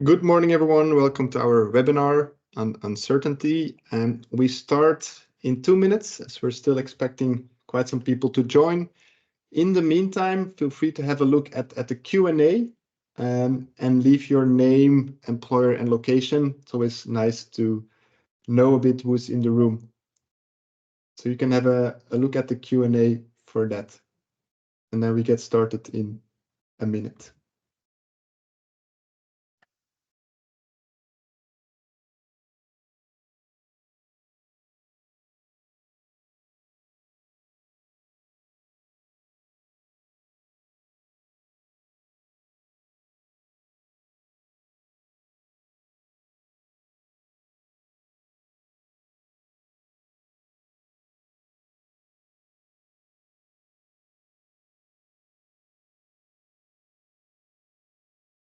Good morning, everyone. Welcome to our webinar on uncertainty. And we start in 2 minutes, as we're still expecting quite some people to join. In the meantime, feel free to have a look at the Q&A and leave your name, employer, and location. It's always nice to know a bit who's in the room. So you can have a look at the Q&A for that. And then we get started in a minute.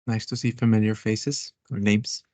Nice to see familiar faces or names.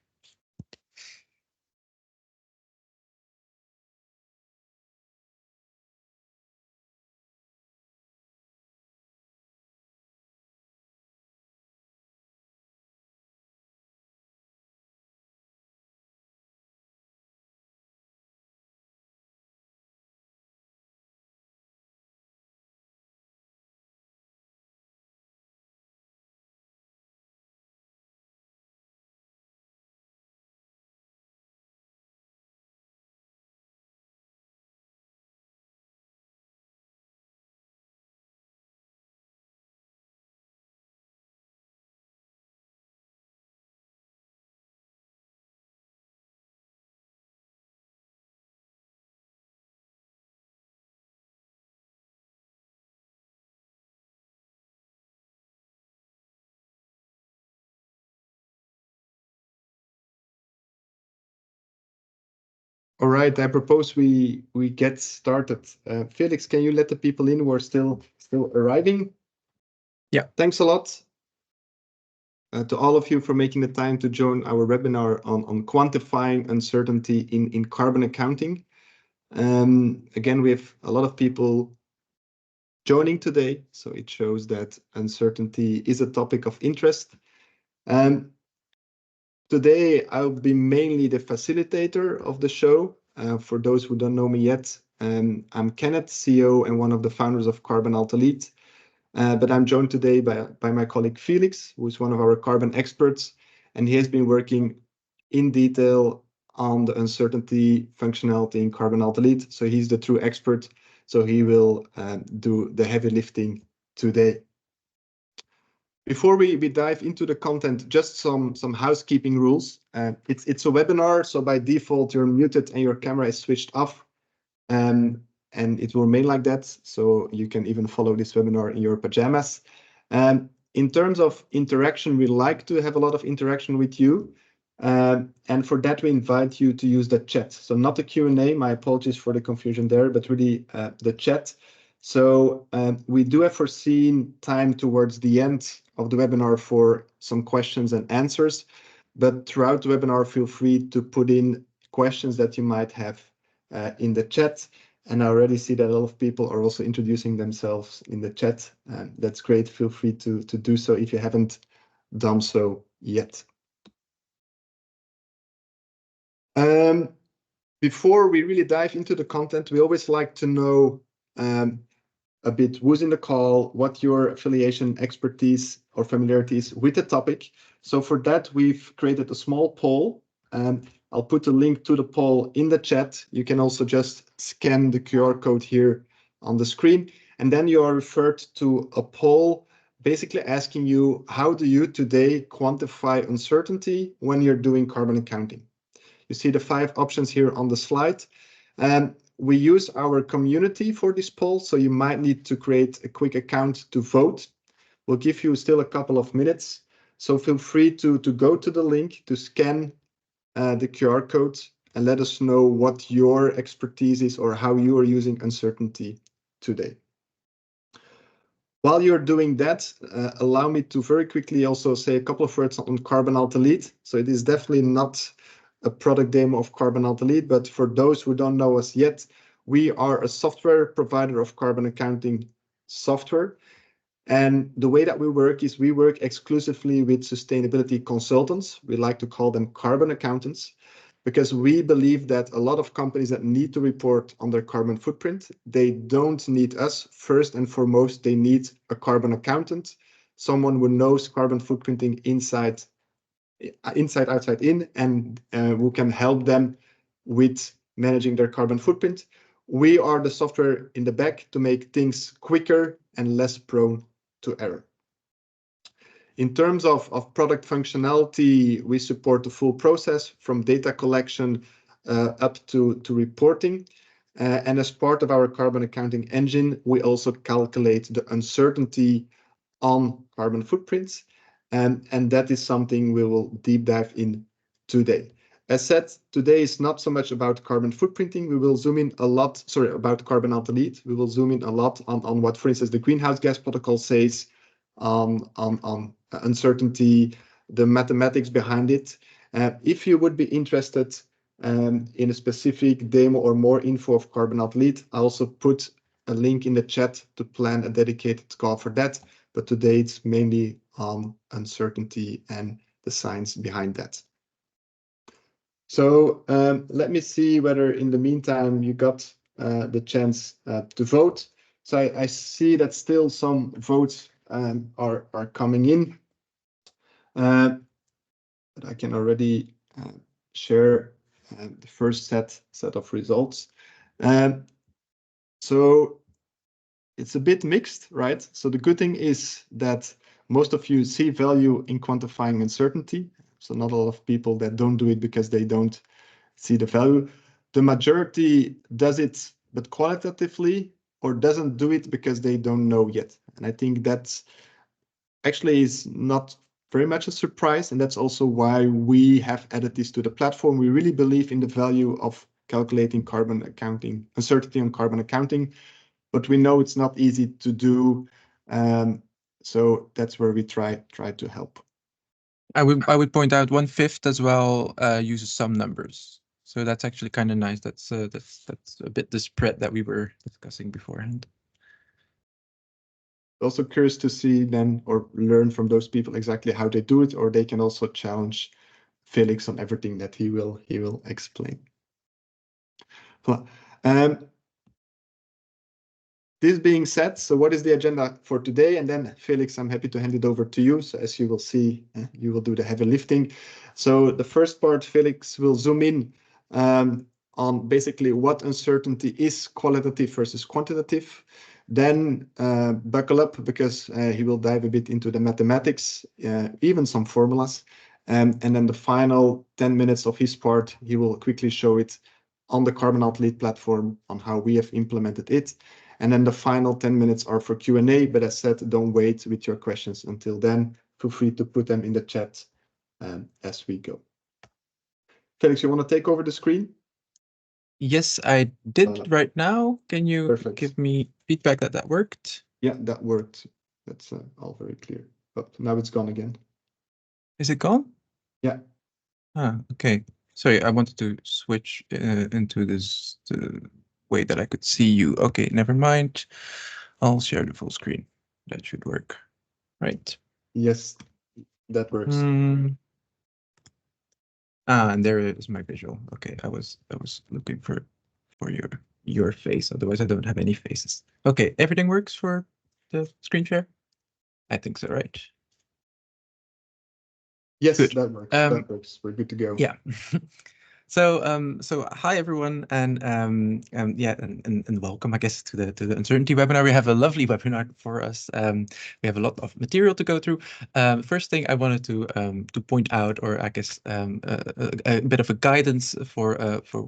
All right, I propose we get started. Felix, can you let the people in who are still arriving? Yeah. Thanks a lot to all of you for making the time to join our webinar on quantifying uncertainty in carbon accounting. Again, we have a lot of people joining today, so it shows that uncertainty is a topic of interest. Today, I'll be mainly the facilitator of the show. For those who don't know me yet, I'm Kenneth, CEO and one of the founders of Carbon+Alt+Delete. But I'm joined today by my colleague Felix, who is one of our carbon experts, and he has been working in detail on the uncertainty functionality in Carbon+Alt+Delete. So he's the true expert. So he will do the heavy lifting today. Before we dive into the content, just some housekeeping rules. It's a webinar, so by default you're muted and your camera is switched off, and it will remain like that. So you can even follow this webinar in your pajamas. In terms of interaction, we like to have a lot of interaction with you, and for that we invite you to use the chat. So not the Q&A. My apologies for the confusion there, but really the chat. So we do have foreseen time towards the end of the webinar for some questions and answers, but throughout the webinar, feel free to put in questions that you might have in the chat. And I already see that a lot of people are also introducing themselves in the chat. That's great. Feel free to do so if you haven't done so yet. Before we really dive into the content, we always like to know a bit who's in the call, what your affiliation, expertise, or familiarity is with the topic. So for that, we've created a small poll. I'll put a link to the poll in the chat. You can also just scan the QR code here on the screen. And then you are referred to a poll basically asking you, how do you today quantify uncertainty when you're doing carbon accounting? You see the 5 options here on the slide. We use our community for this poll, so you might need to create a quick account to vote. We'll give you still a couple of minutes, so feel free to go to the link to scan the QR code and let us know what your expertise is or how you are using uncertainty today. While you're doing that, allow me to very quickly also say a couple of words on Carbon+Alt+Delete. So it is definitely not a product demo of Carbon+Alt+Delete, but for those who don't know us yet, we are a software provider of carbon accounting software. And the way that we work is we work exclusively with sustainability consultants. We like to call them carbon accountants, because we believe that a lot of companies that need to report on their carbon footprint, they don't need us. First and foremost, they need a carbon accountant, someone who knows carbon footprinting inside, outside, in, and who can help them with managing their carbon footprint. We are the software in the back to make things quicker and less prone to error. In terms of product functionality, we support the full process from data collection up to reporting. And as part of our carbon accounting engine, we also calculate the uncertainty on carbon footprints. And that is something we will deep dive in today. As said, today is not so much about carbon footprinting. We will zoom in a lot, about Carbon+Alt+Delete. We will zoom in a lot on what, for instance, the greenhouse gas protocol says, on uncertainty, the mathematics behind it. If you would be interested in a specific demo or more info of Carbon+Alt+Delete, I also put a link in the chat to plan a dedicated call for that. But today it's mainly on uncertainty and the science behind that. So let me see whether in the meantime you got the chance to vote. So I see that still some votes are coming in. But I can already share the first set of results. So it's a bit mixed, right? So the good thing is that most of you see value in quantifying uncertainty. So not a lot of people that don't do it because they don't see the value. The majority does it, but qualitatively, or doesn't do it because they don't know yet. And I think that's actually is not very much a surprise. And that's also why we have added this to the platform. We really believe in the value of calculating carbon accounting, uncertainty on carbon accounting, but we know it's not easy to do. So that's where we try to help. I would point out 1/5 as well uses some numbers, so that's actually kind of nice. That's a bit the spread that we were discussing beforehand. Also curious to see then or learn from those people exactly how they do it, or they can also challenge Felix on everything that he will explain. This being said, so what is the agenda for today? And then Felix, I'm happy to hand it over to you. So as you will see, you will do the heavy lifting. So the first part, Felix will zoom in on basically what uncertainty is, qualitative versus quantitative. Then buckle up, because he will dive a bit into the mathematics, even some formulas. And then the final 10 minutes of his part, he will quickly show it on the Carbon+Alt+Delete platform, on how we have implemented it. And then the final 10 minutes are for Q&A, but as said, don't wait with your questions until then. Feel free to put them in the chat as we go. Felix, you want to take over the screen? Yes, I did right now. Can you give me feedback that worked? Yeah, that worked. That's all very clear. But now it's gone again. Is it gone? Yeah. Okay. Sorry, I wanted to switch into this way that I could see you. Okay, never mind. I'll share the full screen. That should work, right? Yes, that works. And there is my visual. Okay, I was looking for your face. Otherwise, I don't have any faces. Okay, everything works for the screen share? I think so, right? Yes, good. That works. That works. We're good to go. Yeah. So hi everyone, and yeah, and welcome, I guess, to the uncertainty webinar. We have a lovely webinar for us. We have a lot of material to go through. First thing I wanted to point out, or I guess a bit of a guidance for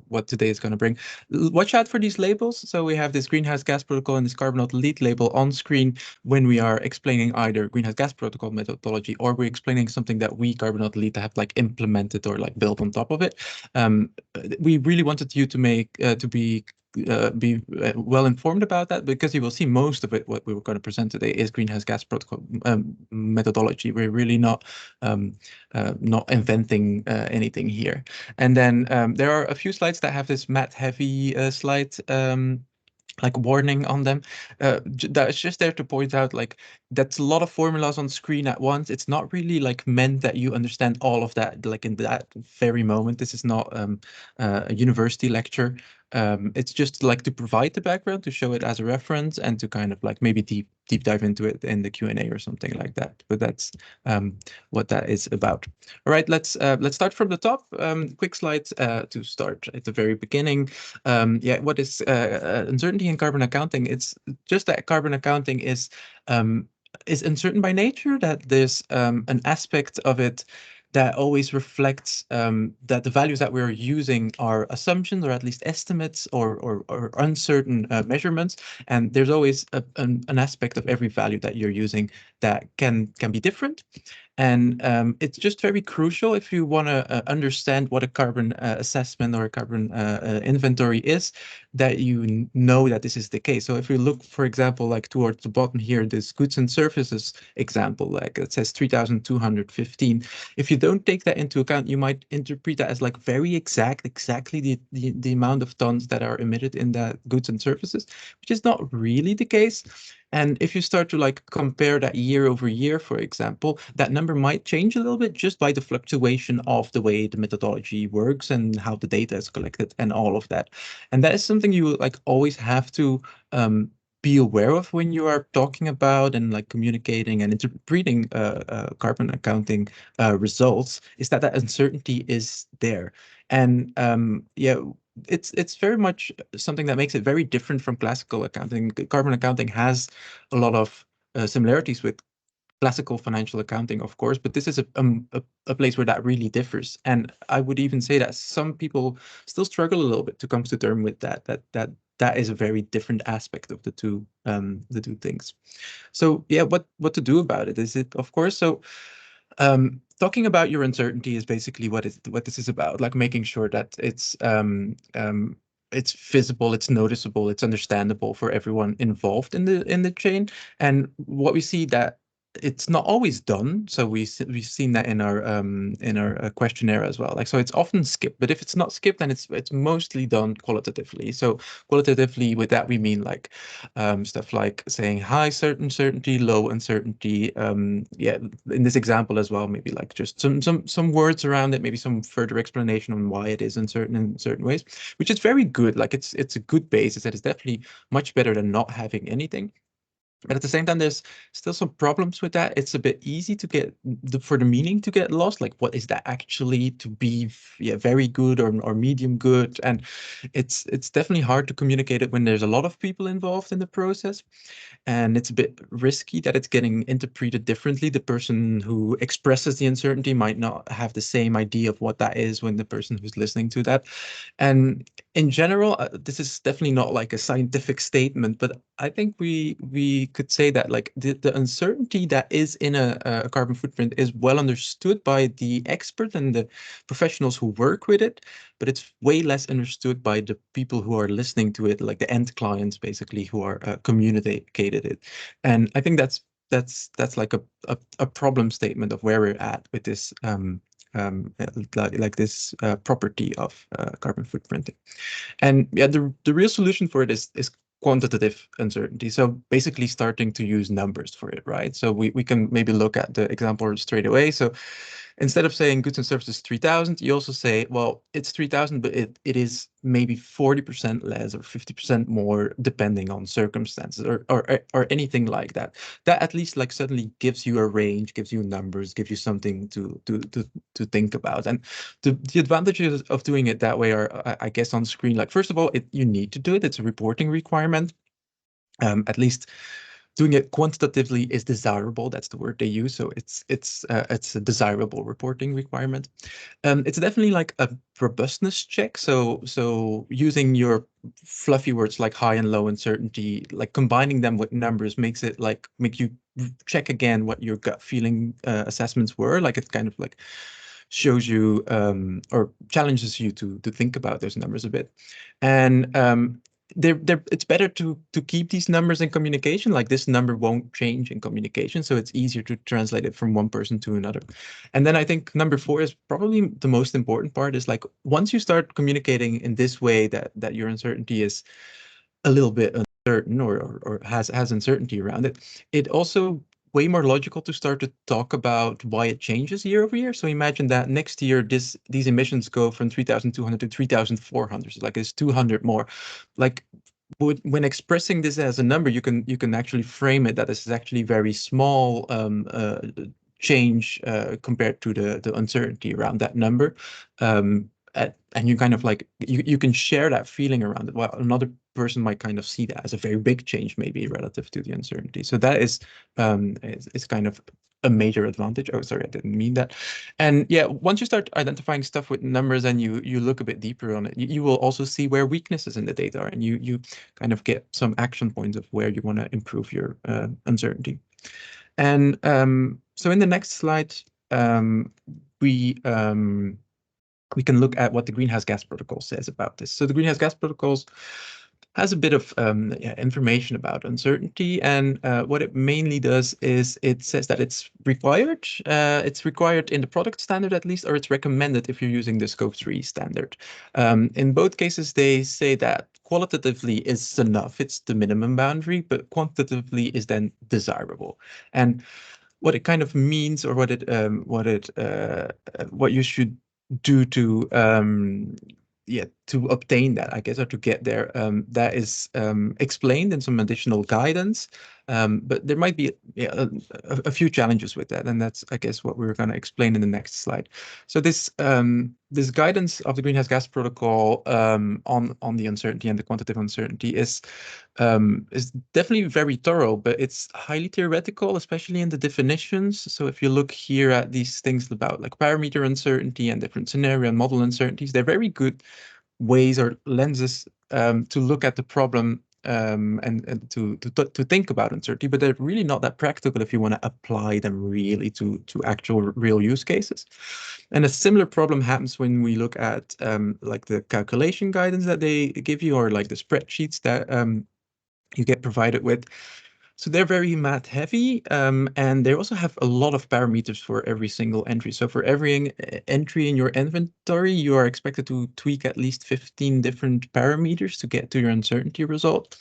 what today is going to bring. Watch out for these labels. So we have this greenhouse gas protocol and this Carbon+Delete label on screen when we are explaining either greenhouse gas protocol methodology, or we're explaining something that we Carbon+Delete have like implemented or like built on top of it. We really wanted you to make to be well informed about that, because you will see most of it. What we were going to present today is greenhouse gas protocol methodology. We're really not inventing anything here. And then there are a few slides that have this math heavy slide like warning on them. That's just there to point out, like, that's a lot of formulas on screen at once. It's not really like meant that you understand all of that like in that very moment. This is not a university lecture. It's just like to provide the background, to show it as a reference, and to kind of like maybe deep dive into it in the Q&A or something like that. But that's what that is about. All right, let's start from the top. Quick slide to start at the very beginning. Yeah, what is uncertainty in carbon accounting? It's just that carbon accounting is uncertain by nature, that there's an aspect of it that always reflects that the values that we're using are assumptions, or at least estimates, or uncertain measurements. And there's always an aspect of every value that you're using that can be different. And it's just very crucial if you want to understand what a carbon assessment or a carbon inventory is, that you know that this is the case. So if we look, for example, like towards the bottom here, this goods and services example, like it says 3,215. If you don't take that into account, you might interpret that as like very exactly the amount of tons that are emitted in that goods and services, which is not really the case. And if you start to like compare that year over year, for example, that number might change a little bit just by the fluctuation of the way the methodology works and how the data is collected and all of that. And that is something you like always have to be aware of when you are talking about and like communicating and interpreting carbon accounting results, is that that uncertainty is there. And yeah, it's very much something that makes it very different from classical accounting. Carbon accounting has a lot of similarities with classical financial accounting, of course, but this is a place where that really differs. And I would even say that some people still struggle a little bit to come to terms with that is a very different aspect of the two things. So yeah, what to do about it? Is it, of course, so talking about your uncertainty is basically what this is about, like making sure that it's visible, it's noticeable, it's understandable for everyone involved in the chain. And what we see that it's not always done. So we've seen that in our questionnaire as well. Like, so it's often skipped, but if it's not skipped, then it's mostly done qualitatively. So qualitatively, with that we mean like stuff like saying high certainty, low uncertainty. Yeah, in this example as well, maybe like just some words around it, maybe some further explanation on why it is uncertain in certain ways, which is very good. Like it's a good basis that is definitely much better than not having anything. But at the same time, there's still some problems with that. It's a bit easy to get for the meaning to get lost. Like, what is that actually to be? Yeah, very good or medium good, and it's definitely hard to communicate it when there's a lot of people involved in the process. And it's a bit risky that it's getting interpreted differently. The person who expresses the uncertainty might not have the same idea of what that is when the person who's listening to that. And in general, this is definitely not like a scientific statement, but I think we could say that like the uncertainty that is in a carbon footprint is well understood by the expert and the professionals who work with it, but it's way less understood by the people who are listening to it, like the end clients, basically, who are communicated it. And I think that's like a problem statement of where we're at with this like this property of carbon footprinting. And yeah, the real solution for it is quantitative uncertainty. So basically starting to use numbers for it, right? So we can maybe look at the example straight away. So instead of saying goods and services 3,000, you also say, well, it's 3,000, but it is maybe 40% less or 50% more depending on circumstances or anything like that. That at least like suddenly gives you a range, gives you numbers, gives you something to think about. And the advantages of doing it that way are, I guess, on screen. Like, first of all, you need to do it. It's a reporting requirement. At least doing it quantitatively is desirable. That's the word they use. So it's a desirable reporting requirement. It's definitely like a robustness check. So using your fluffy words like high and low uncertainty, like combining them with numbers makes it like make you check again what your gut feeling assessments were. Like it kind of like shows you or challenges you to think about those numbers a bit. And it's better to keep these numbers in communication. Like this number won't change in communication, so it's easier to translate it from one person to another. And then I think number 4 is probably the most important part, is like once you start communicating in this way that your uncertainty is a little bit uncertain or has uncertainty around it, it also way more logical to start to talk about why it changes year over year. So imagine that next year these emissions go from 3,200 to 3,400. So like it's 200 more. Like when expressing this as a number, you can actually frame it that this is actually very small change compared to the uncertainty around that number. And you kind of like you can share that feeling around it. Well, another person might kind of see that as a very big change, maybe relative to the uncertainty. So that is kind of a major advantage. Oh, sorry, I didn't mean that. And yeah, once you start identifying stuff with numbers and you look a bit deeper on it, you will also see where weaknesses in the data are, and you kind of get some action points of where you want to improve your uncertainty. And so in the next slide, we can look at what the greenhouse gas protocol says about this. So the greenhouse gas protocols has a bit of information about uncertainty, and what it mainly does is it says that it's required. It's required in the product standard at least, or it's recommended if you're using the Scope 3 standard. In both cases, they say that qualitatively is enough. It's the minimum boundary, but quantitatively is then desirable. And what it kind of means, or what you should do to to obtain that, I guess, or to get there, that is explained in some additional guidance. But there might be a few challenges with that, and that's, I guess, what we're going to explain in the next slide. So this guidance of the Greenhouse Gas Protocol on the uncertainty and the quantitative uncertainty is definitely very thorough, but it's highly theoretical, especially in the definitions. So if you look here at these things about like parameter uncertainty and different scenario and model uncertainties, they're very good ways or lenses to look at the problem and to think about uncertainty, but they're really not that practical if you want to apply them really to actual real use cases. And a similar problem happens when we look at like the calculation guidance that they give you, or like the spreadsheets that you get provided with. So they're very math heavy, and they also have a lot of parameters for every single entry. So for every entry in your inventory, you are expected to tweak at least 15 different parameters to get to your uncertainty result,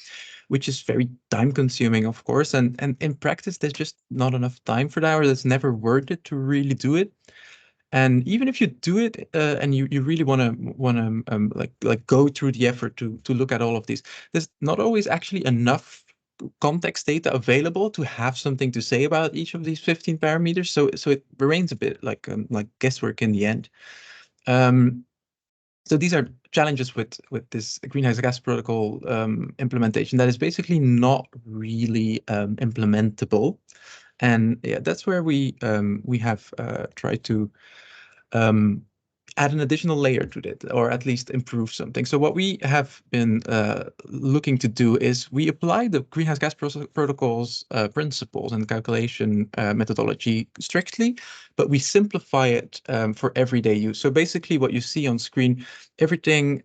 which is very time consuming, of course. And in practice, there's just not enough time for that, or it's never worth it to really do it. And even if you do it and you really want to like go through the effort to look at all of these, there's not always actually enough context data available to have something to say about each of these 15 parameters. So it remains a bit like guesswork in the end. So these are challenges with this greenhouse gas protocol implementation that is basically not really implementable. And yeah, that's where we have tried to add an additional layer to it, or at least improve something. So what we have been looking to do is we apply the greenhouse gas protocols principles and calculation methodology strictly, but we simplify it for everyday use. So basically what you see on screen, everything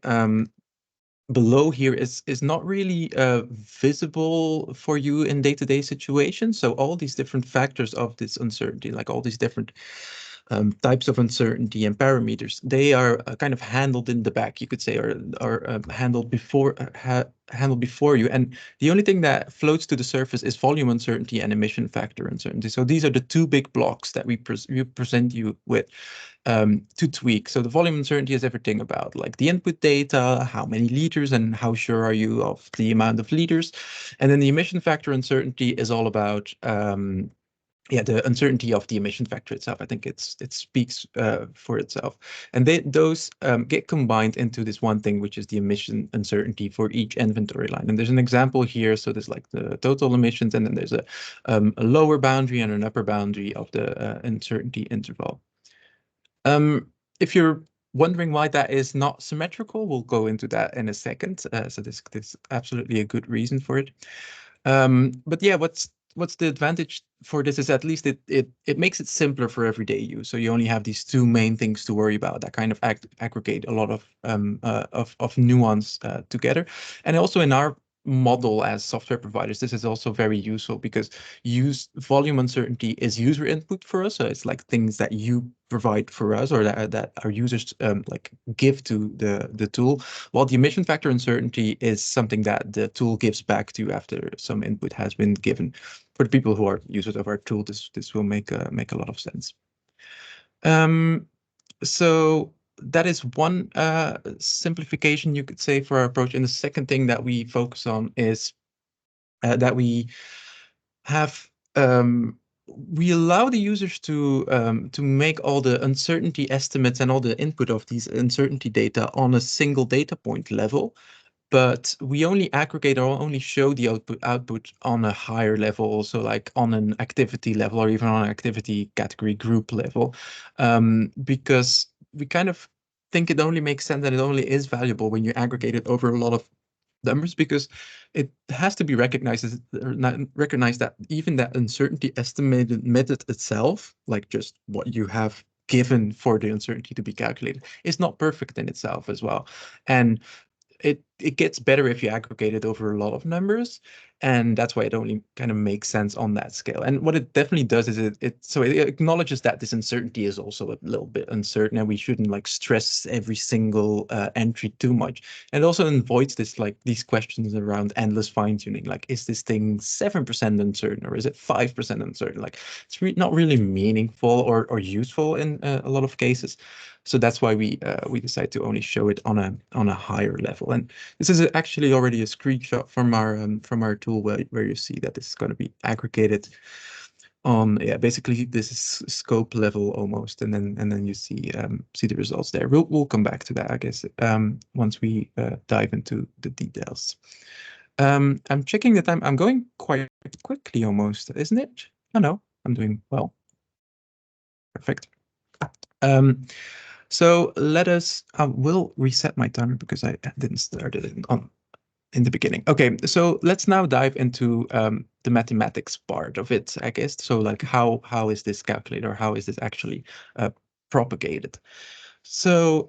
below here is not really visible for you in day-to-day situations. So all these different factors of this uncertainty, like all these different types of uncertainty and parameters, they are kind of handled in the back, you could say, or handled before you. And the only thing that floats to the surface is volume uncertainty and emission factor uncertainty. So these are the two big blocks that we present you with to tweak. So the volume uncertainty is everything about like the input data, how many liters, and how sure are you of the amount of liters. And then the emission factor uncertainty is all about the uncertainty of the emission factor itself. I think it speaks for itself. And those get combined into this one thing, which is the emission uncertainty for each inventory line. And there's an example here. So there's like the total emissions, and then there's a lower boundary and an upper boundary of the uncertainty interval. If you're wondering why that is not symmetrical, we'll go into that in a second. So this absolutely a good reason for it. But yeah, what's the advantage for this is at least it makes it simpler for everyday use. So you only have these two main things to worry about that kind of aggregate a lot of nuance together. And also in our model as software providers, this is also very useful because volume uncertainty is user input for us. So it's like things that you provide for us, or that our users like give to the tool, while the emission factor uncertainty is something that the tool gives back to you after some input has been given. for the people who are users of our tool, this will make a lot of sense. So that is one simplification you could say for our approach. And the second thing that we focus on is that we have we allow the users to make all the uncertainty estimates and all the input of these uncertainty data on a single data point level, but we only aggregate or only show the output on a higher level, also like on an activity level or even on an activity category group level, because we kind of think it only makes sense and it only is valuable when you aggregate it over a lot of numbers, because it has to be recognized that even that uncertainty estimated method itself, like just what you have given for the uncertainty to be calculated, is not perfect in itself as well. And it gets better if you aggregate it over a lot of numbers, and that's why it only kind of makes sense on that scale. And what it definitely does is it acknowledges that this uncertainty is also a little bit uncertain, and we shouldn't like stress every single entry too much. And it also avoids this like these questions around endless fine-tuning, like is this thing 7% uncertain or is it 5% uncertain? Like it's not really meaningful or useful in a lot of cases. So that's why we decide to only show it on a higher level. And this is actually already a screenshot from our tool where you see that this is going to be aggregated on, yeah, basically this is scope level almost, and then you see the results there. We'll come back to that, I guess, once we dive into the details. I'm checking the time. I'm going quite quickly almost, isn't it? Oh no, I'm doing well. Perfect. So let us, I will reset my timer because I didn't start it in the beginning. Okay, so let's now dive into the mathematics part of it, I guess. So like how is this calculated, or how is this actually propagated? So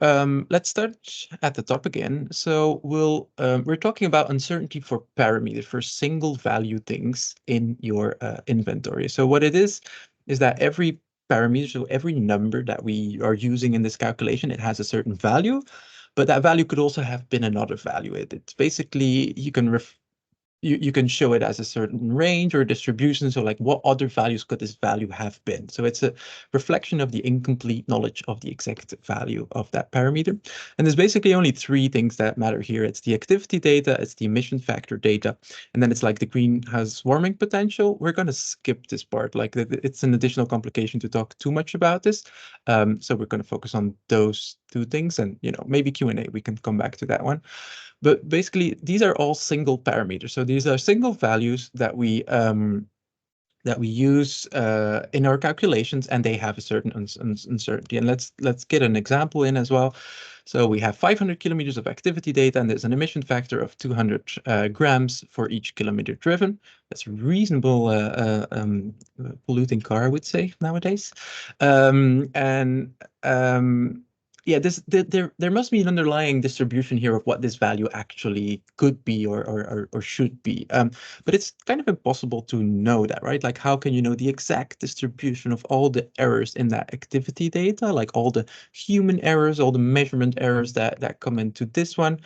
let's start at the top again. So we're talking about uncertainty for parameters, for single value things in your inventory. So what it is that every parameter, so every number that we are using in this calculation, it has a certain value, but that value could also have been another value. It's basically, you can you can show it as a certain range or distribution. So like what other values could this value have been? So it's a reflection of the incomplete knowledge of the exact value of that parameter. And there's basically only three things that matter here. It's the activity data, it's the emission factor data, and then it's like the greenhouse warming potential. We're going to skip this part. Like it's an additional complication to talk too much about this. So we're going to focus on those two things, and maybe Q&A, we can come back to that one. But basically, these are all single parameters. So these are single values that we use in our calculations, and they have a certain uncertainty. And let's get an example in as well. So we have 500 kilometers of activity data, and there's an emission factor of 200 grams for each kilometer driven. That's a reasonable polluting car, I would say, nowadays. Yeah, there must be an underlying distribution here of what this value actually could be or should be. But it's kind of impossible to know that, right? Like, how can you know the exact distribution of all the errors in that activity data, like all the human errors, all the measurement errors that come into this one,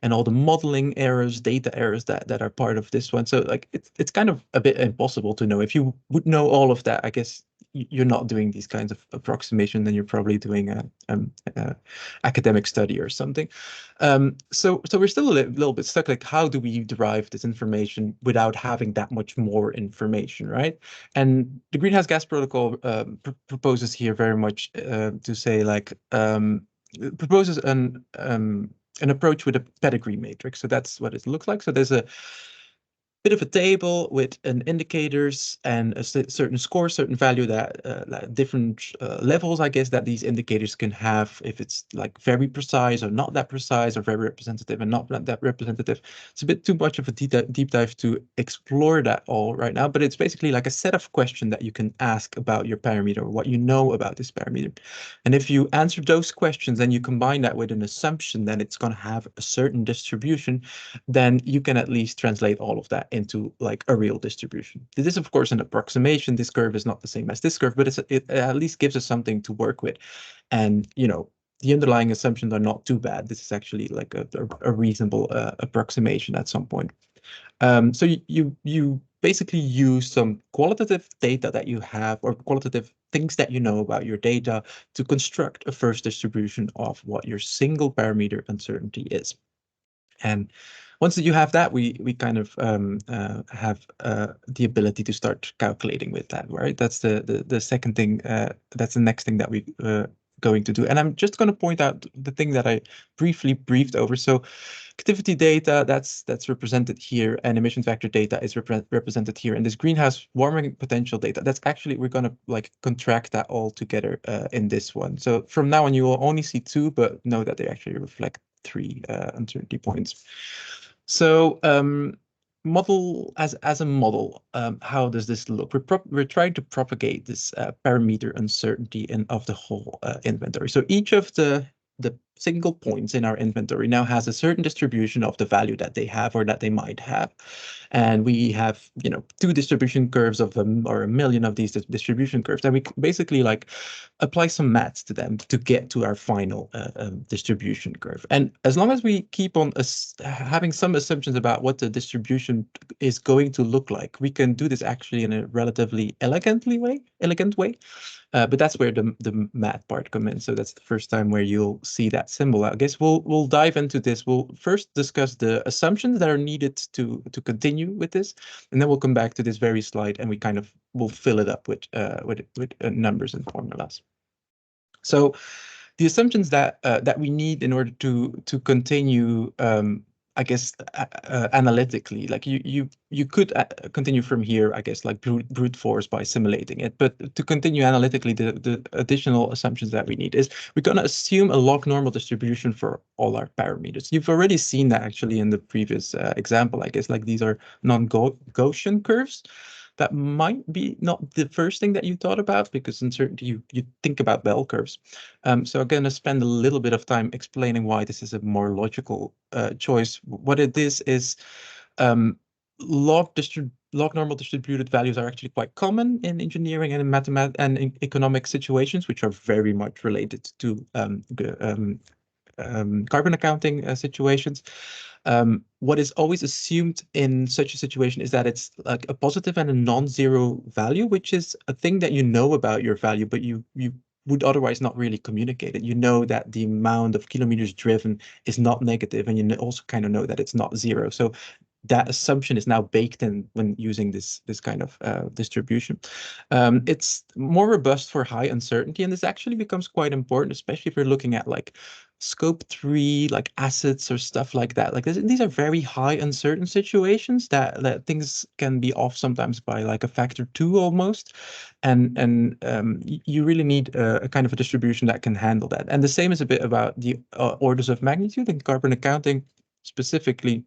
and all the modeling errors, data errors that are part of this one. So like it's kind of a bit impossible to know. If you would know all of that, I guess you're not doing these kinds of approximation, then you're probably doing a academic study or something. So we're still a little bit stuck. Like, how do we derive this information without having that much more information, right? And the Greenhouse Gas Protocol proposes here very much to say like proposes an approach with a pedigree matrix. So that's what it looks like. So there's a bit of a table with an indicators and a certain score, certain value that different levels, I guess, that these indicators can have, if it's like very precise or not that precise, or very representative and not that representative. It's a bit too much of a deep dive to explore that all right now, but it's basically like a set of questions that you can ask about your parameter, or what you know about this parameter. And if you answer those questions and you combine that with an assumption that it's going to have a certain distribution, then you can at least translate all of that into like a real distribution. This is of course an approximation. This curve is not the same as this curve, but it at least gives us something to work with. And the underlying assumptions are not too bad. This is actually like a reasonable approximation at some point. So you basically use some qualitative data that you have, or qualitative things that you know about your data, to construct a first distribution of what your single parameter uncertainty is. And once that you have that, we kind of have the ability to start calculating with that, right? That's the second thing. That's the next thing that we going to do. And I'm just going to point out the thing that I briefly briefed over. So activity data, that's represented here, and emission factor data is represented here. And this greenhouse warming potential data, that's actually, we're going to like contract that all together in this one. So from now on, you will only see two, but know that they actually reflect three uncertainty points. So model as a model, how does this look? We're trying to propagate this parameter uncertainty of the whole inventory. So each of the single points in our inventory now has a certain distribution of the value that they have or that they might have. And we have, you know, two distribution curves of them, or a million of these distribution curves. And we basically like apply some maths to them to get to our final distribution curve. And as long as we keep on having some assumptions about what the distribution is going to look like, we can do this actually in a relatively elegant way. But that's where the math part comes in. So that's the first time where you'll see that symbol. I guess we'll dive into this. We'll first discuss the assumptions that are needed to continue with this, and then we'll come back to this very slide, and we kind of will fill it up with numbers and formulas. So the assumptions that that we need in order to continue, I guess, analytically, like you could continue from here, I guess, like brute force by simulating it. But to continue analytically, the additional assumptions that we need is we're going to assume a log normal distribution for all our parameters. You've already seen that actually in the previous example, I guess, like these are non-Gaussian curves. That might be not the first thing that you thought about, because uncertainty, you think about bell curves. So I'm going to spend a little bit of time explaining why this is a more logical choice. What it is log normal distributed values are actually quite common in engineering and in mathematics and in economic situations, which are very much related to carbon accounting situations. What is always assumed in such a situation is that it's like a positive and a non-zero value, which is a thing that you know about your value, but you would otherwise not really communicate it. You know that the amount of kilometers driven is not negative, and you also kind of know that it's not zero. So that assumption is now baked in when using this kind of distribution. It's more robust for high uncertainty, and this actually becomes quite important, especially if you're looking at like scope 3, like assets or stuff like that. Like these are very high uncertain situations that things can be off sometimes by like a factor 2 almost, and you really need a kind of a distribution that can handle that. And the same is a bit about the orders of magnitude in carbon accounting specifically.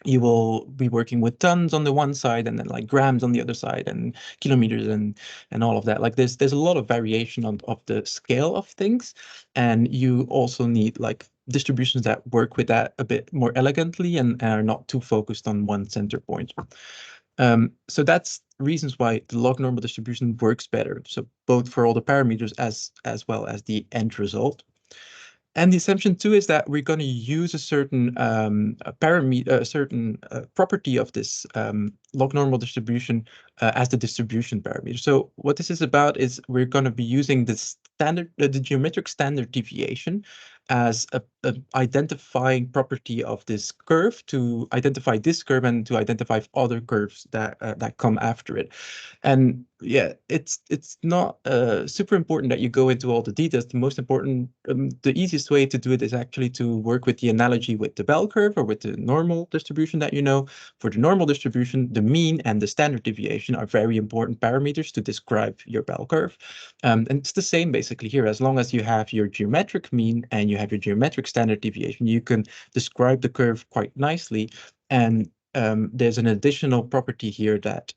You will be working with tons on the one side, and then like grams on the other side, and kilometers and all of that. Like there's a lot of variation of the scale of things, and you also need like distributions that work with that a bit more elegantly and are not too focused on one center point. So that's reasons why the log normal distribution works better. So both for all the parameters as well as the end result. And the assumption too is that we're going to use a certain parameter, a certain property of this log normal distribution as the distribution parameter. So what this is about is we're going to be using the standard, the geometric standard deviation as a identifying property of this curve to identify this curve and to identify other curves that that come after it. And yeah, it's not super important that you go into all the details. The most important, the easiest way to do it is actually to work with the analogy with the bell curve or with the normal distribution that you know. For the normal distribution, the mean and the standard deviation are very important parameters to describe your bell curve. And it's the same basically here. As long as you have your geometric mean and you have your geometric standard deviation, you can describe the curve quite nicely. And there's an additional property here that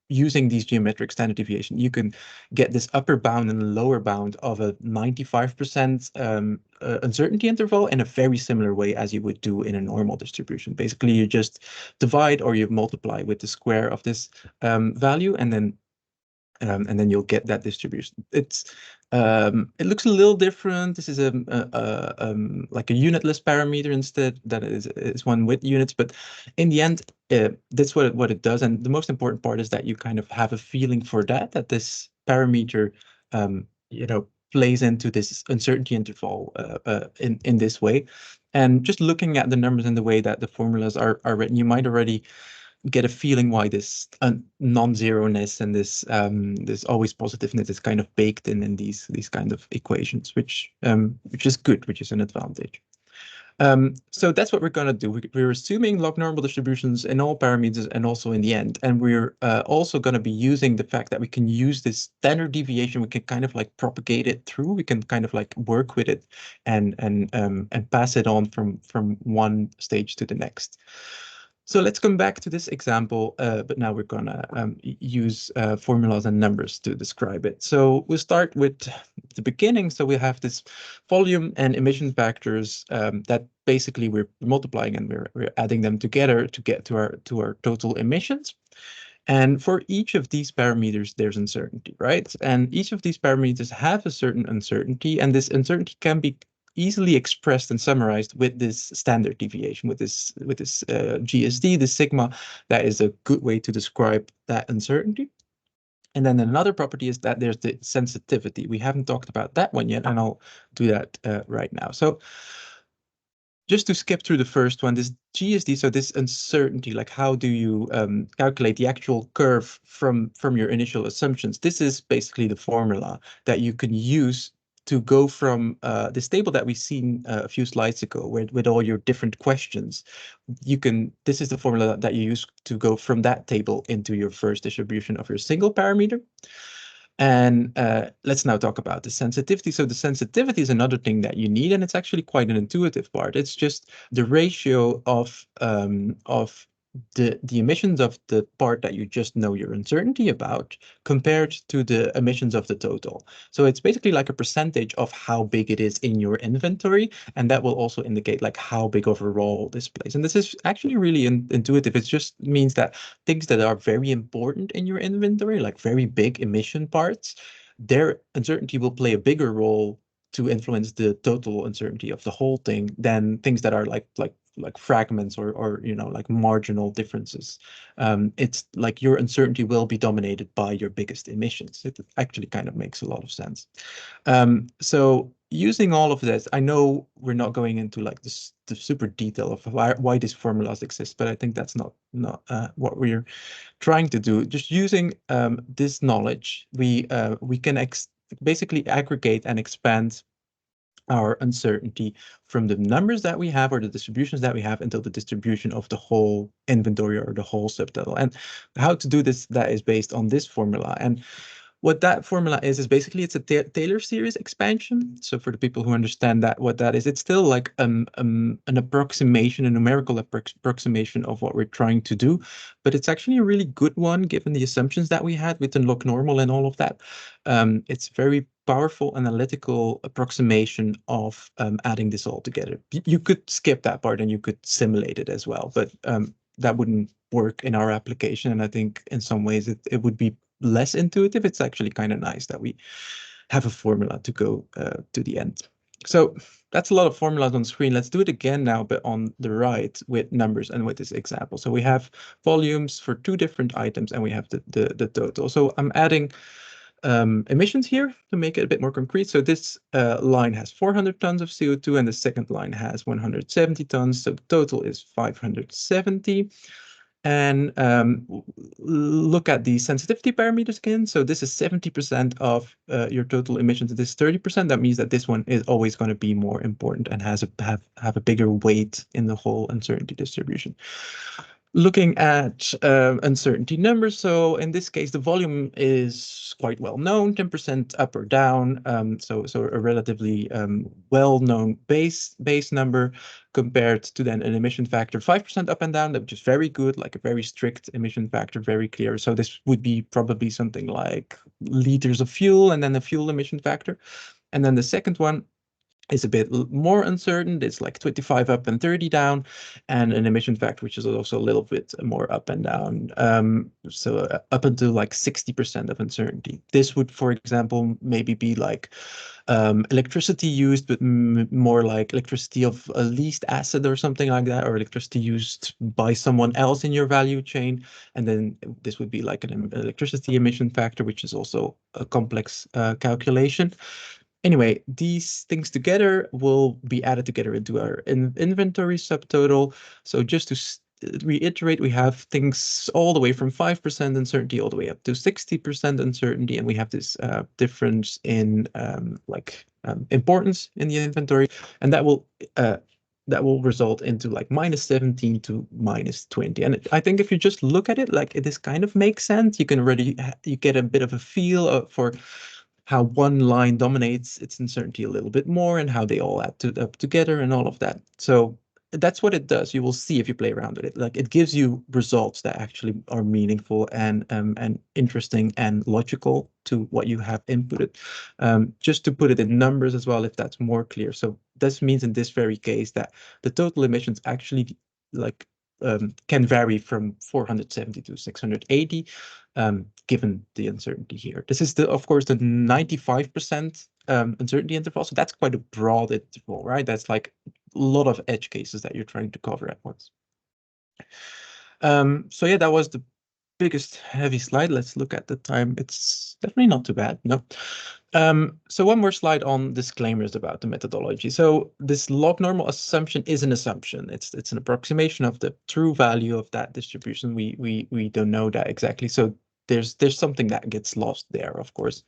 using these geometric standard deviation, you can get this upper bound and lower bound of a 95% uncertainty interval in a very similar way as you would do in a normal distribution. Basically, you just divide or you multiply with the square of this value, and then you'll get that distribution. It's It looks a little different. This is like a unitless parameter instead. That is one with units, but in the end, that's what it does. And the most important part is that you kind of have a feeling for that this parameter, plays into this uncertainty interval in this way. And just looking at the numbers and the way that the formulas are written, you might already get a feeling why this non-zero-ness and this always positiveness is kind of baked in these kind of equations, which is good, which is an advantage. So that's what we're going to do. We're assuming log normal distributions in all parameters and also in the end. And we're also going to be using the fact that we can use this standard deviation. We can kind of like propagate it through. We can kind of like work with it and pass it on from one stage to the next. So let's come back to this example, but now we're gonna use formulas and numbers to describe it. So we'll start with the beginning. So we have this volume and emission factors that basically we're multiplying and we're adding them together to get to our total emissions. And for each of these parameters, there's uncertainty, right? And each of these parameters have a certain uncertainty, and this uncertainty can be easily expressed and summarized with this standard deviation, with this GSD, the sigma. That is a good way to describe that uncertainty. And then another property is that there's the sensitivity. We haven't talked about that one yet, and I'll do that right now. So just to skip through the first one, this GSD, so this uncertainty, like how do you calculate the actual curve from your initial assumptions? This is basically the formula that you can use to go from this table that we've seen a few slides ago, with all your different questions. This is the formula that you use to go from that table into your first distribution of your single parameter. And let's now talk about the sensitivity. So the sensitivity is another thing that you need, and it's actually quite an intuitive part. It's just the ratio of the emissions of the part that you just know your uncertainty about compared to the emissions of the total. So it's basically like a percentage of how big it is in your inventory, and that will also indicate like how big of a role this plays. And this is actually really intuitive. It just means that things that are very important in your inventory, like very big emission parts, their uncertainty will play a bigger role to influence the total uncertainty of the whole thing than things that are like fragments or like marginal differences. It's like your uncertainty will be dominated by your biggest emissions. It actually kind of makes a lot of sense. So using all of this, I know we're not going into like the super detail of why these formulas exist, but I think that's not what we're trying to do. Just using this knowledge, we can basically aggregate and expand our uncertainty from the numbers that we have or the distributions that we have until the distribution of the whole inventory or the whole subtotal. And how to do this, that is based on this formula. And what that formula is basically it's a Taylor series expansion. So for the people who understand that, what that is, it's still like an approximation, a numerical approximation of what we're trying to do, but it's actually a really good one given the assumptions that we had with the log normal and all of that. It's very powerful analytical approximation of adding this all together. You could skip that part and you could simulate it as well, but that wouldn't work in our application. And I think in some ways it would be less intuitive. It's actually kind of nice that we have a formula to go to the end. So that's a lot of formulas on screen. Let's do it again now, but on the right with numbers and with this example. So we have volumes for two different items and we have the total. So I'm adding emissions here to make it a bit more concrete. So this line has 400 tons of CO2 and the second line has 170 tons. So the total is 570. And look at the sensitivity parameters again. So this is 70% of your total emissions. This is 30%. That means that this one is always going to be more important and have a bigger weight in the whole uncertainty distribution. Looking at uncertainty numbers, so in this case, the volume is quite well known, 10% up or down. So a relatively well-known base number compared to then an emission factor 5% up and down, which is very good, like a very strict emission factor, very clear. So this would be probably something like liters of fuel and then the fuel emission factor. And then the second one is a bit more uncertain. It's like 25 up and 30 down, and an emission factor which is also a little bit more up and down. So up until like 60% of uncertainty. This would, for example, maybe be like electricity used, but more like electricity of a least acid or something like that, or electricity used by someone else in your value chain. And then this would be like an electricity emission factor, which is also a complex calculation. Anyway, these things together will be added together into our inventory subtotal. So just to reiterate, we have things all the way from 5% uncertainty all the way up to 60% uncertainty, and we have this difference in importance in the inventory, and that will result into like -17 to -20. And I think if you just look at it, like this kind of makes sense. You can already you get a bit of a feel for how one line dominates its uncertainty a little bit more and how they all add up together and all of that. So that's what it does. You will see if you play around with it. Like it gives you results that actually are meaningful and interesting and logical to what you have inputted. Just to put it in numbers as well, if that's more clear. So this means in this very case that the total emissions actually like can vary from 470 to 680, given the uncertainty here. This is of course, the 95% uncertainty interval. So that's quite a broad interval, right? That's like a lot of edge cases that you're trying to cover at once. So yeah, that was the biggest heavy slide. Let's look at the time. It's definitely not too bad. No. So one more slide on disclaimers about the methodology. So this log normal assumption is an assumption. It's an approximation of the true value of that distribution. We don't know that exactly. So there's something that gets lost there, of course.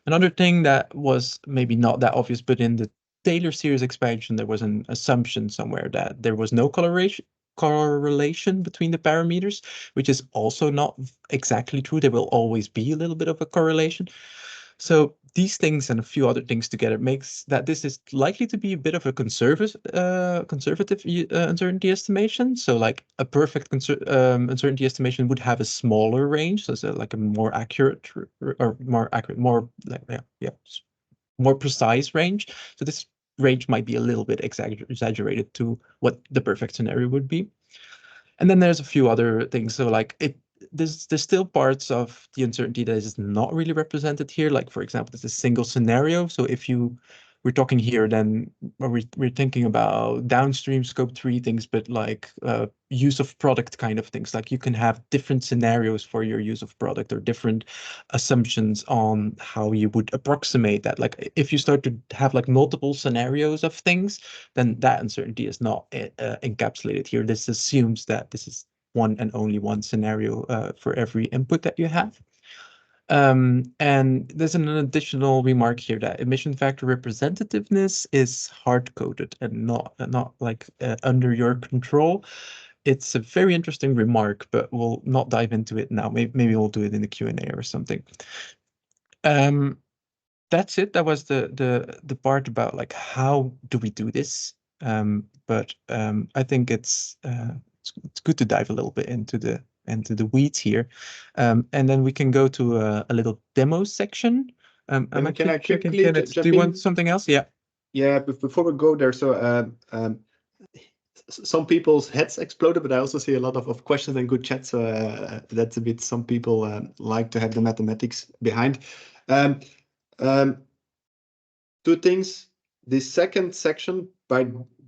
Another thing that was maybe not that obvious, but in the Taylor series expansion, there was an assumption somewhere that there was no correlation between the parameters, which is also not exactly true. There will always be a little bit of a correlation. So these things and a few other things together makes that this is likely to be a bit of a conservative uncertainty estimation. So like a perfect uncertainty estimation would have a smaller range, so like a more accurate more precise range. So this range might be a little bit exaggerated to what the perfect scenario would be. And then there's a few other things. So like there's still parts of the uncertainty that is not really represented here. Like for example, there's a single scenario. So if we're talking here, then we're thinking about downstream scope 3 things, but like use of product kind of things. Like you can have different scenarios for your use of product or different assumptions on how you would approximate that. Like if you start to have like multiple scenarios of things, then that uncertainty is not encapsulated here. This assumes that this is one and only one scenario for every input that you have. And there's an additional remark here that emission factor representativeness is hard-coded and not like under your control. It's a very interesting remark, but we'll not dive into it now. Maybe we'll do it in the Q&A or something. That's it. That was the part about like how do we do this. But I think it's good to dive a little bit into the weeds here, and then we can go to a little demo section. I'm Can I checking, quickly Kenneth, jump do you in? want something else? Yeah. Yeah, before we go there, so some people's heads exploded, but I also see a lot of questions and good chat. So that's a bit, some people like to have the mathematics behind. Two things. The second section,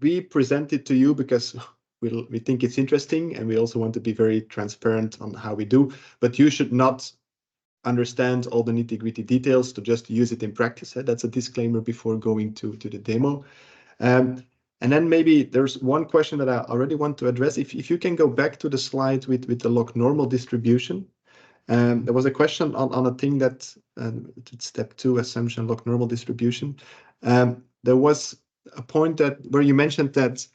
we present it to you because we think it's interesting, and we also want to be very transparent on how we do. But you should not understand all the nitty-gritty details to just use it in practice. That's a disclaimer before going to the demo. And then maybe there's one question that I already want to address. If you can go back to the slide with the log normal distribution. There was a question on a thing that step 2 assumption log normal distribution. There was a point where you mentioned that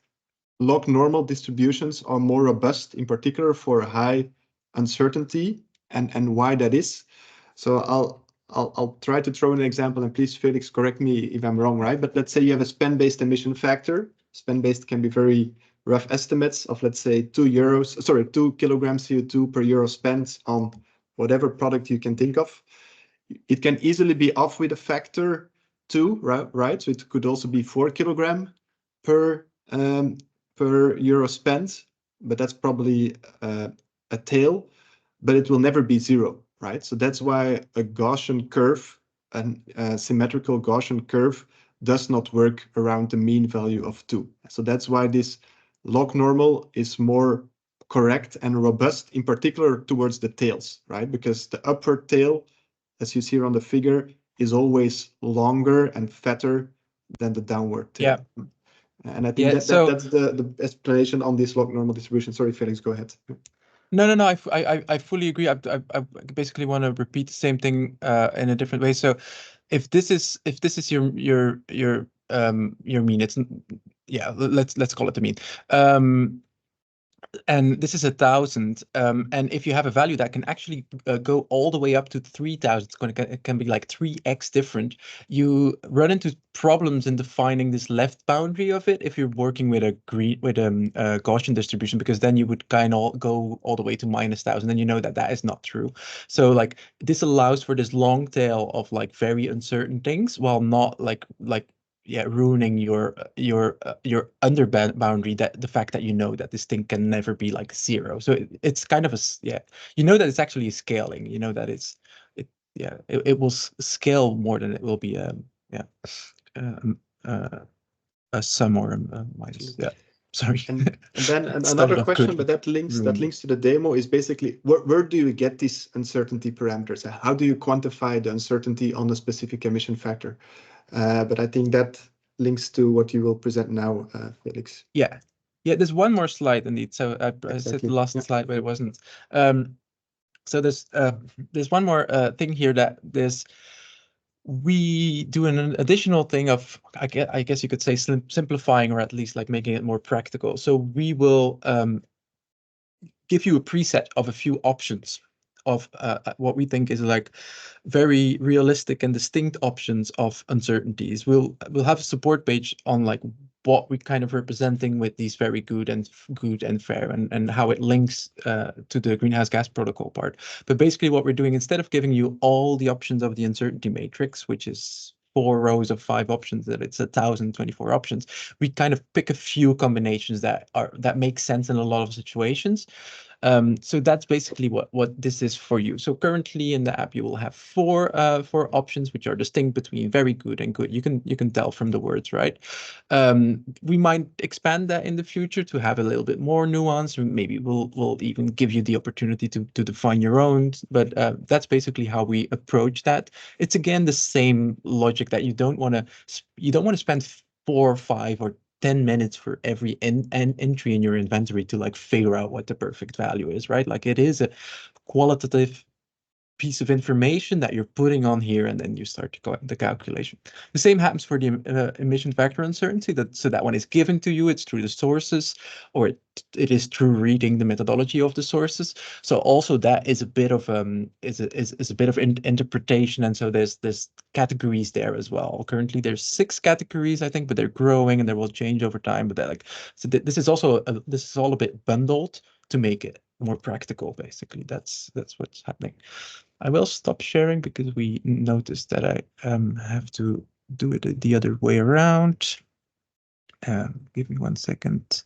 log normal distributions are more robust, in particular for high uncertainty, and why that is. So I'll try to throw an example, and please, Felix, correct me if I'm wrong, right? But let's say you have a spend-based emission factor. Spend-based can be very rough estimates of, let's say, 2 kilograms CO2 per euro spent on whatever product you can think of. It can easily be off with a factor 2, right? So it could also be 4 kilogram per euro spent, but that's probably a tail, but it will never be 0, right? So that's why a Gaussian curve, a symmetrical Gaussian curve, does not work around the mean value of 2. So that's why this log normal is more correct and robust, in particular towards the tails, right? Because the upward tail, as you see here on the figure, is always longer and fatter than the downward tail. Yeah. And I think that's the explanation on this log normal distribution. Sorry, Felix, go ahead. No. I fully agree. I basically want to repeat the same thing in a different way. So, if this is your mean, it's let's call it the mean. And this is 1,000. And if you have a value that can actually go all the way up to 3,000, it can be like 3x different. You run into problems in defining this left boundary of it if you're working with a Gaussian distribution, because then you would kind of go all the way to -1,000, and you know that is not true. So like this allows for this long tail of like very uncertain things, while not like ruining your under boundary, that the fact that you know that this thing can never be like 0. So it's kind of you know that it's actually scaling. You know that it will scale more than it will be a sum or a minus. Yeah. Sorry. And then another question, but that links to the demo, is basically where do you get these uncertainty parameters? How do you quantify the uncertainty on a specific emission factor? But I think that links to what you will present now, Felix. Yeah, there's one more slide indeed. So I said the last slide, but it wasn't. So there's one more thing here that we do an additional thing of, I guess you could say, simplifying, or at least like making it more practical. So we will give you a preset of a few options of what we think is like very realistic and distinct options of uncertainties. We'll have a support page on like what we're kind of representing with these very good and fair, and how it links to the greenhouse gas protocol part. But basically what we're doing, instead of giving you all the options of the uncertainty matrix, which is 4 rows of 5 options, that it's 1,024 options, we kind of pick a few combinations that make sense in a lot of situations. So that's basically what this is for you. So currently in the app, you will have four options, which are distinct between very good and good. You can tell from the words, right? We might expand that in the future to have a little bit more nuance. Maybe we'll even give you the opportunity to define your own. But that's basically how we approach that. It's again the same logic that you don't want to spend 4 or 5 or 10 minutes for every entry in your inventory to like figure out what the perfect value is, right? Like it is a qualitative piece of information that you're putting on here, and then you start to go the calculation. The same happens for the emission factor uncertainty. So that one is given to you. It's through the sources, or it is through reading the methodology of the sources. So also that is a bit of is a bit of interpretation, and so there's categories there as well. Currently there's 6 categories, I think, but they're growing and they will change over time. But this is also this is all a bit bundled to make it more practical. Basically, that's what's happening. I will stop sharing because we noticed that I have to do it the other way around. Give me 1 second.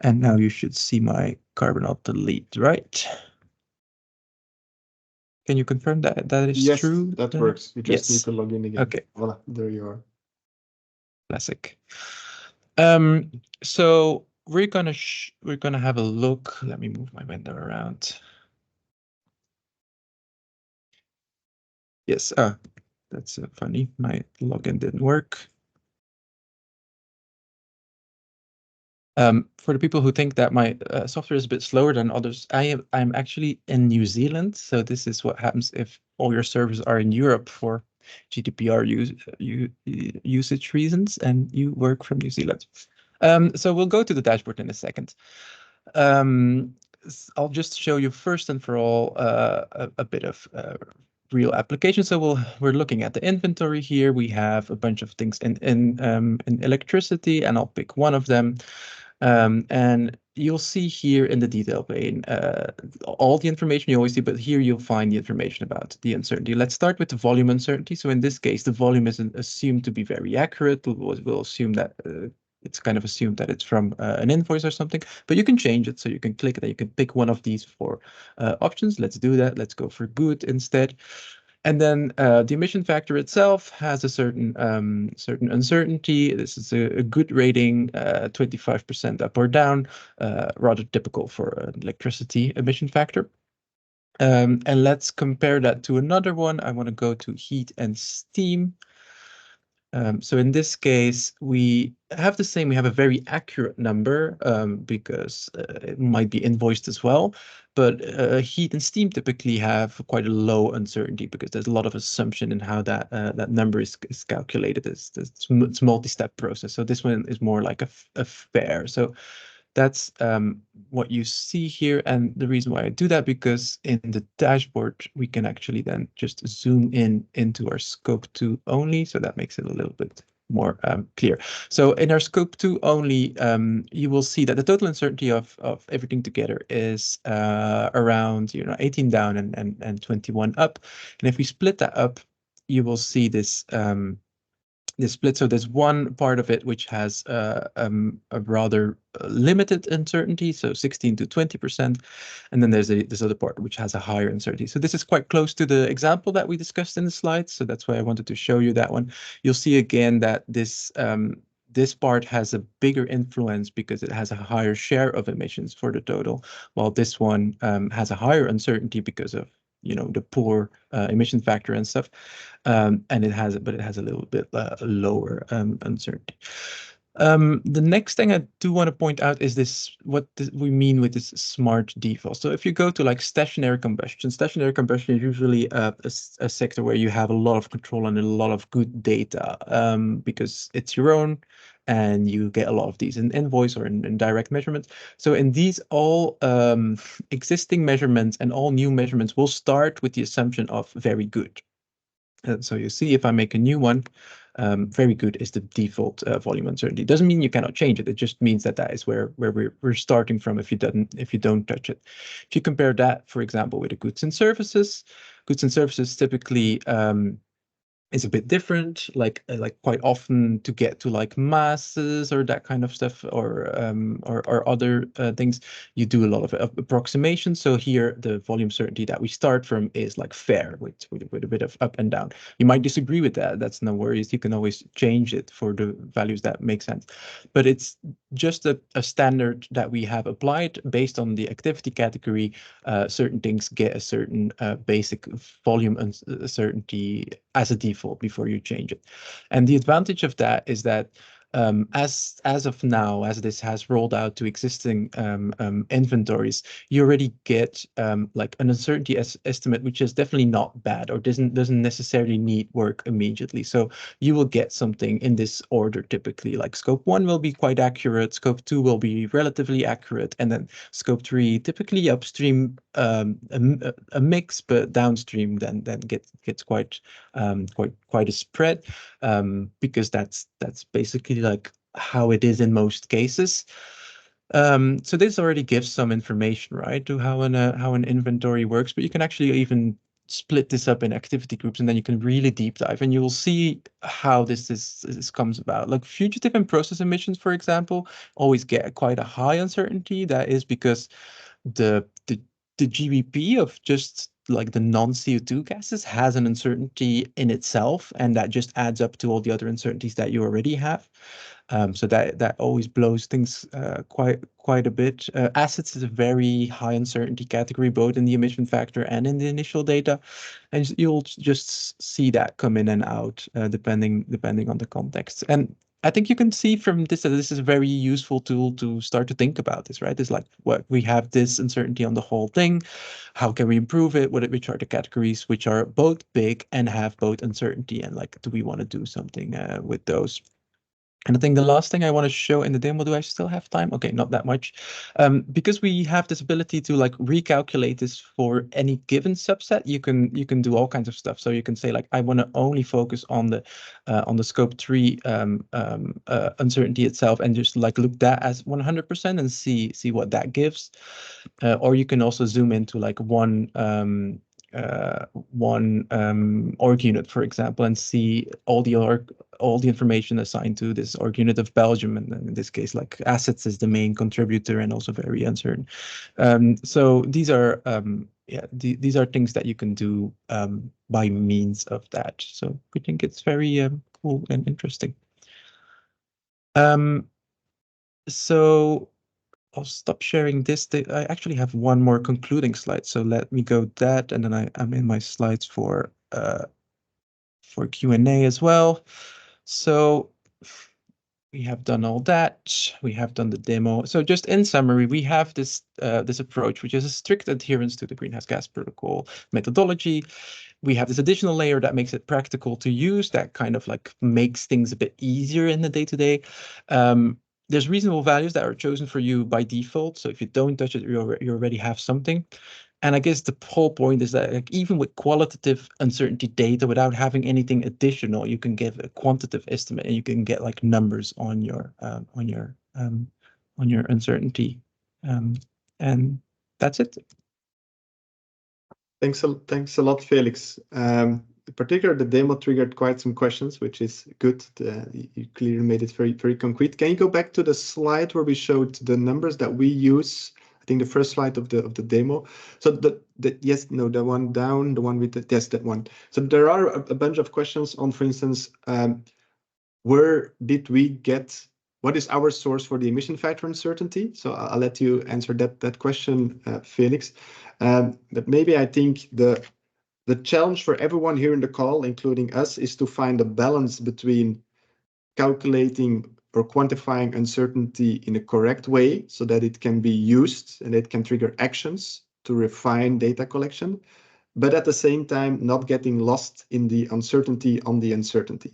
And now you should see my Carbon+Alt+Delete, right? Can you confirm that is true? Yes, that works. You just need to log in again. Okay. Voila, there you are. Classic. So we're gonna have a look. Let me move my window around. Yes, that's funny. My login didn't work. For the people who think that my software is a bit slower than others, I'm actually in New Zealand. So this is what happens if all your servers are in Europe for GDPR usage reasons, and you work from New Zealand. So we'll go to the dashboard in a second. I'll just show you first and for all a bit of real application. So we're looking at the inventory here. We have a bunch of things in electricity, and I'll pick one of them. And you'll see here in the detail pane all the information you always see, but here you'll find the information about the uncertainty. Let's start with the volume uncertainty. So in this case, the volume is assumed to be very accurate. We'll assume that it's kind of assumed that it's from an invoice or something, but you can change it. So you can click that, you can pick one of these four options. Let's do that. Let's go for good instead. And then the emission factor itself has a certain uncertainty. This is a good rating, 25% up or down, rather typical for an electricity emission factor. And let's compare that to another one. I want to go to heat and steam. So in this case, we have the same, we have a very accurate number because it might be invoiced as well. But heat and steam typically have quite a low uncertainty because there's a lot of assumption in how that number is calculated. It's multi-step process. So this one is more like a fair. So that's what you see here. And the reason why I do that, because in the dashboard, we can actually then just zoom in into our scope 2 only. So that makes it a little bit more clear. So in our scope 2 only, you will see that the total uncertainty of everything together is around 18 down and 21 up. And if we split that up, you will see this split. So there's one part of it which has a rather limited uncertainty, so 16 to 20%, and then there's this other part which has a higher uncertainty. So this is quite close to the example that we discussed in the slides, so that's why I wanted to show you that one. You'll see again that this part has a bigger influence because it has a higher share of emissions for the total, while this one has a higher uncertainty because of the poor emission factor and stuff, and it has a little bit lower uncertainty. The next thing I do want to point out is what we mean with this smart default. So if you go to like stationary combustion is usually a sector where you have a lot of control and a lot of good data because it's your own and you get a lot of these in invoice or in direct measurements. So in these all existing measurements and all new measurements will start with the assumption of very good. So you see, if I make a new one, very good is the default volume uncertainty. Doesn't mean you cannot change it. It just means that is where we're starting from if you don't touch it. If you compare that, for example, with the goods and services typically is a bit different, like quite often to get to like masses or that kind of stuff, or other things, you do a lot of approximation. So here the volume certainty that we start from is like fair with a bit of up and down. You might disagree with that. That's no worries. You can always change it for the values that make sense. But it's just a standard that we have applied based on the activity category. Certain things get a certain basic volume uncertainty as a default before you change it. And the advantage of that is that as of now, as this has rolled out to existing inventories, you already get like an uncertainty estimate, which is definitely not bad or doesn't necessarily need work immediately. So you will get something in this order typically, like scope 1 will be quite accurate, scope 2 will be relatively accurate, and then scope 3 typically upstream a mix, but downstream then gets quite a spread, because that's basically like how it is in most cases. So this already gives some information, right, to how an inventory works, but you can actually even split this up in activity groups, and then you can really deep dive, and you will see how this comes about. Like fugitive and process emissions, for example, always get quite a high uncertainty. That is because the GBP of just like the non-CO2 gases has an uncertainty in itself, and that just adds up to all the other uncertainties that you already have. So that always blows things quite a bit. Assets is a very high uncertainty category, both in the emission factor and in the initial data, and you'll just see that come in and out depending on the context. And I think you can see from this that this is a very useful tool to start to think about this, right? It's like, what, we have this uncertainty on the whole thing. How can we improve it? Which are the categories which are both big and have both uncertainty? And like, do we want to do something with those? And I think the last thing I want to show in the demo, do I still have time? Okay, not that much. Because we have this ability to like recalculate this for any given subset, you can do all kinds of stuff. So you can say like, I want to only focus on the scope 3 uncertainty itself and just like look that as 100% and see what that gives. Or you can also zoom into like one org unit, for example, and see all the information assigned to this org unit of Belgium, and in this case, like assets is the main contributor and also very uncertain. So these are these are things that you can do by means of that. So we think it's very cool and interesting. So I'll stop sharing this. I actually have one more concluding slide, so let me go that, and then I'm in my slides for Q&A as well. So we have done all that. We have done the demo. So just in summary, we have this this approach, which is a strict adherence to the greenhouse gas protocol methodology. We have this additional layer that makes it practical to use, that kind of like makes things a bit easier in the day-to-day. There's reasonable values that are chosen for you by default. So if you don't touch it, you already have something. And I guess the whole point is that like, even with qualitative uncertainty data, without having anything additional, you can give a quantitative estimate and you can get like numbers on your uncertainty. And that's it. Thanks a lot, Felix. In particular, the demo triggered quite some questions, which is good. You clearly made it very concrete. Can you go back to the slide where we showed the numbers that we use? I think the first slide of the demo. So the one down, the one with the yes, that one. So there are a bunch of questions on, for instance, where did we get? What is our source for the emission factor uncertainty? So I'll let you answer that question, Felix. But maybe I think the challenge for everyone here in the call, including us, is to find a balance between calculating or quantifying uncertainty in a correct way so that it can be used and it can trigger actions to refine data collection, but at the same time, not getting lost in the uncertainty on the uncertainty.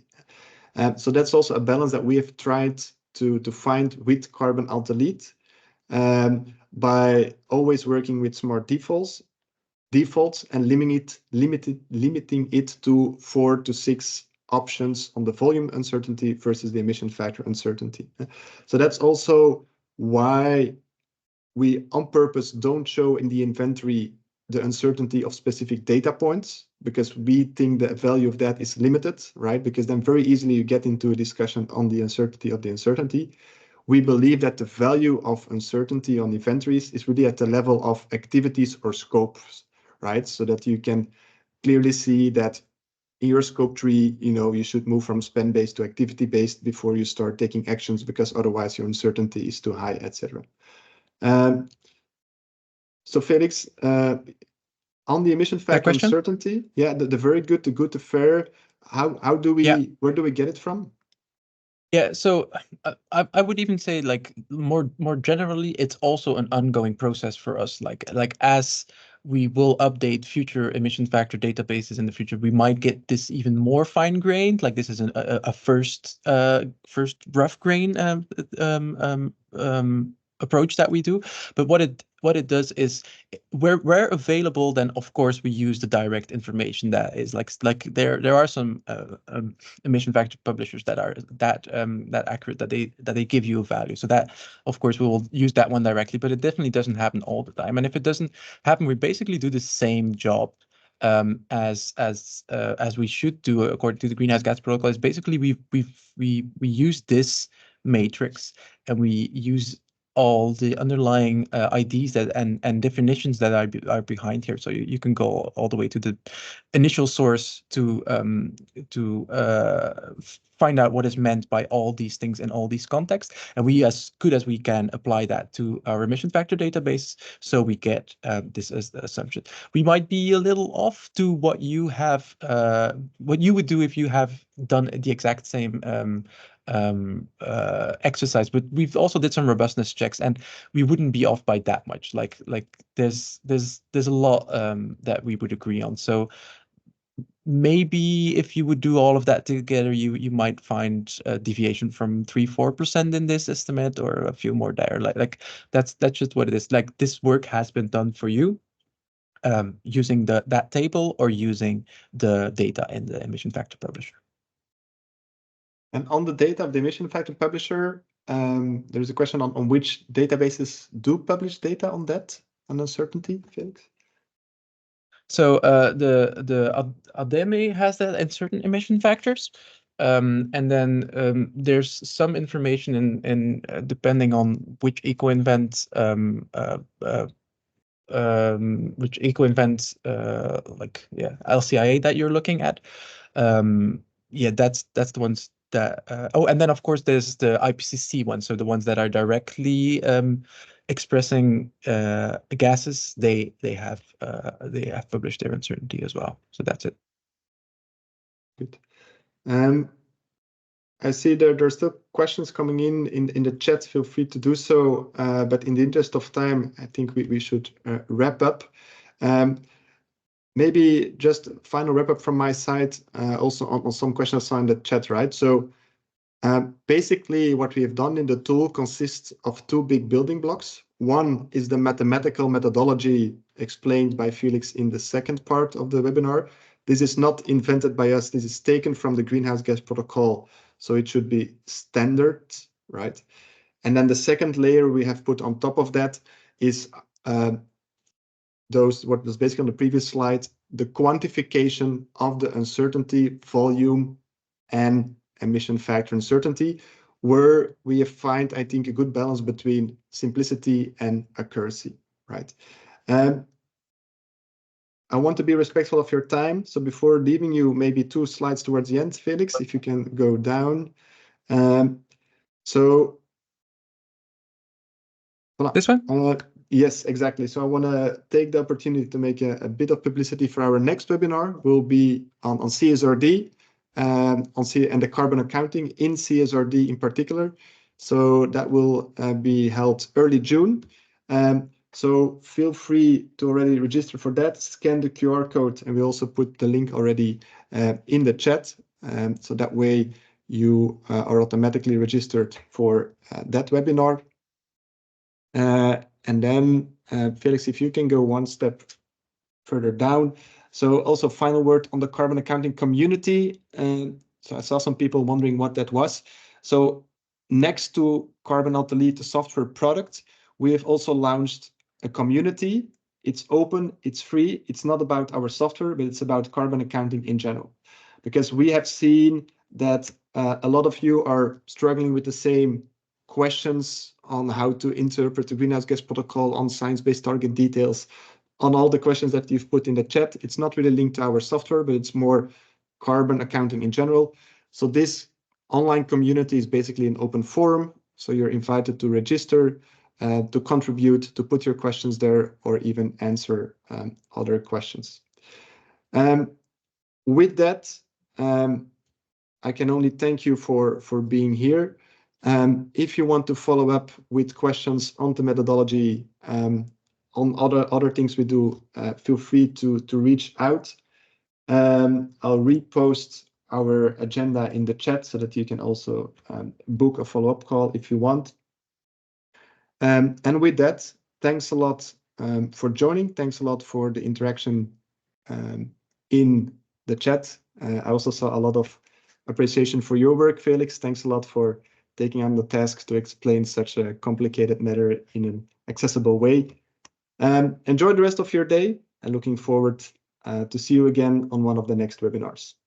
So that's also a balance that we have tried to find with Carbon+Alt+Delete by always working with smart defaults and limiting it to 4 to 6 options on the volume uncertainty versus the emission factor uncertainty. So that's also why we on purpose don't show in the inventory the uncertainty of specific data points, because we think the value of that is limited, right? Because then very easily you get into a discussion on the uncertainty of the uncertainty. We believe that the value of uncertainty on inventories is really at the level of activities or scopes, right? So that you can clearly see that in your scope 3, you should move from spend-based to activity-based before you start taking actions, because otherwise your uncertainty is too high, etc. So Felix, on the emission factor uncertainty, yeah, the very good, the good, the fair, how do we, where do we get it from? Yeah, so I would even say like more generally, it's also an ongoing process for us. Like as we will update future emission factor databases in the future, we might get this even more fine grained. Like this is a first rough grain approach that we do. But what it does is where available, then of course we use the direct information that is like there are some emission factor publishers that are that accurate that they give you a value. So that of course we will use that one directly, but it definitely doesn't happen all the time. And if it doesn't happen, we basically do the same job as we should do according to the greenhouse gas protocol. Is basically we use this matrix and we use all the underlying IDs that and definitions that are behind here. So you can go all the way to the initial source to find out what is meant by all these things in all these contexts, and we, as good as we can, apply that to our emission factor database, so we get this as the assumption. We might be a little off to what you have, what you would do if you have done the exact same exercise, but we've also did some robustness checks and we wouldn't be off by that much. Like there's a lot that we would agree on. So maybe if you would do all of that together, you might find a deviation from 3-4% in this estimate, or a few more there. Like that's just what it is. Like, this work has been done for you, using that table or using the data in the emission factor publisher. And on the data of the emission factor publisher, there's a question on which databases do publish data on that, on uncertainty, Felix? So the ADEME has that in certain emission factors. And then there's some information in depending on which eco-invent like LCIA that you're looking at. Yeah, that's the ones that oh, and then of course there's the IPCC ones, so the ones that are directly expressing gases. They have published their uncertainty as well. So that's it. Good. I see there's still questions coming in the chat. Feel free to do so. But in the interest of time, I think we should wrap up. Maybe just final wrap up from my side, also on some questions I saw in the chat, right? So basically what we have done in the tool consists of two big building blocks. One is the mathematical methodology explained by Felix in the second part of the webinar. This is not invented by us. This is taken from the greenhouse gas protocol, so it should be standard, right? And then the second layer we have put on top of that is what was basically on the previous slide, the quantification of the uncertainty, volume, and emission factor uncertainty, where we have find, I think, a good balance between simplicity and accuracy, right? I want to be respectful of your time. So before leaving you, maybe 2 slides towards the end, Felix, if you can go down. So voilà. This one? Yes, exactly. So I want to take the opportunity to make a bit of publicity for our next webinar. Will be on CSRD, and the carbon accounting in CSRD in particular. So that will be held early June. So feel free to already register for that. Scan the QR code, and we also put the link already in the chat. So that way you are automatically registered for that webinar. And then, Felix, if you can go one step further down. So also final word on the carbon accounting community. So I saw some people wondering what that was. So next to Carbon+Alt+Delete, the software product, we have also launched a community. It's open, it's free. It's not about our software, but it's about carbon accounting in general. Because we have seen that a lot of you are struggling with the same questions on how to interpret the greenhouse gas protocol, on science-based target details, on all the questions that you've put in the chat. It's not really linked to our software, but it's more carbon accounting in general. So this online community is basically an open forum. So you're invited to register, to contribute, to put your questions there, or even answer other questions. With that, I can only thank you for being here. If you want to follow up with questions on the methodology, on other things we do, feel free to reach out. I'll repost our agenda in the chat so that you can also book a follow-up call if you want. And with that, thanks a lot for joining. Thanks a lot for the interaction in the chat. I also saw a lot of appreciation for your work, Felix. Thanks a lot for taking on the task to explain such a complicated matter in an accessible way. Enjoy the rest of your day, and looking forward to see you again on one of the next webinars.